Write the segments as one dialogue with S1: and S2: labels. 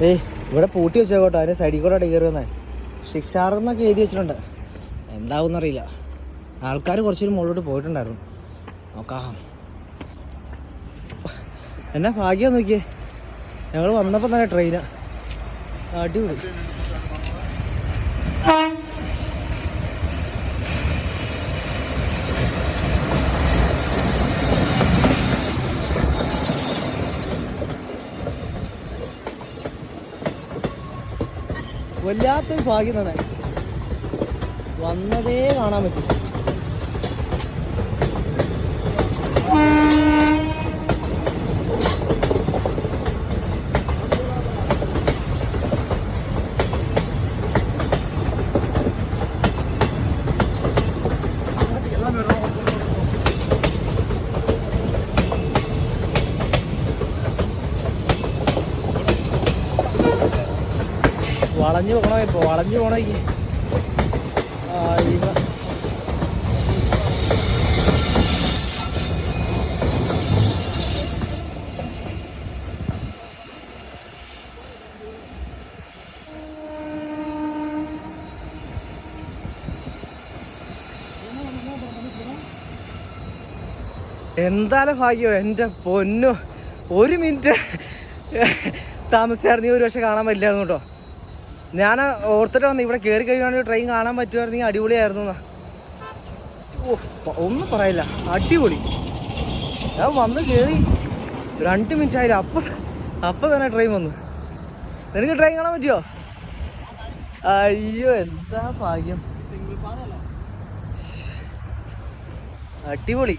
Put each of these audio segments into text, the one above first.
S1: ഇവിടെ പൂട്ടി വെച്ചോട്ടോ, അതിൻ്റെ സൈഡിൽ കൂടെ കയറി വന്നേ. ഷിക്ഷാറെന്നൊക്കെ എഴുതി വെച്ചിട്ടുണ്ട്, എന്താവുമെന്നറിയില്ല. ആൾക്കാർ കുറച്ചൊരു മുകളിലോട്ട് പോയിട്ടുണ്ടായിരുന്നു. നോക്കാം. എന്നാ ഭാഗ്യം നോക്കിയേ, ഞങ്ങൾ വന്നപ്പോൾ തന്നെ ട്രെയിനാ. അടിപൊളി. വല്ലാത്തൊരു ഭാഗ്യം തന്നെ, വന്നതേ കാണാൻ പറ്റും. വളഞ്ഞു പോകണോ, ഇപ്പോൾ വളഞ്ഞു പോകണോ? എന്തായാലും ഭാഗ്യോ, എൻ്റെ പൊന്നു. 1 മിനിറ്റ് താമസിച്ചായിരുന്നു, ഒരു പക്ഷെ കാണാൻ പറ്റില്ലായിരുന്നു കേട്ടോ. ഞാൻ ഓർത്തിട്ട് വന്നു, ഇവിടെ കയറി കഴിയുകയാണെങ്കിൽ ട്രെയിൻ കാണാൻ പറ്റുമായിരുന്നെങ്കിൽ അടിപൊളിയായിരുന്നു. ഒന്നും പറയില്ല, അടിപൊളി. ഞാൻ വന്ന് കയറി 2 മിനിറ്റ് ആയില്ല, അപ്പം തന്നെ ട്രെയിൻ വന്നു. നിനക്ക് ട്രെയിൻ കാണാൻ പറ്റുമോ? അയ്യോ, എന്താ ഭാഗ്യം. അടിപൊളി,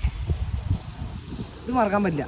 S1: ഇത് മറക്കാൻ പറ്റില്ല.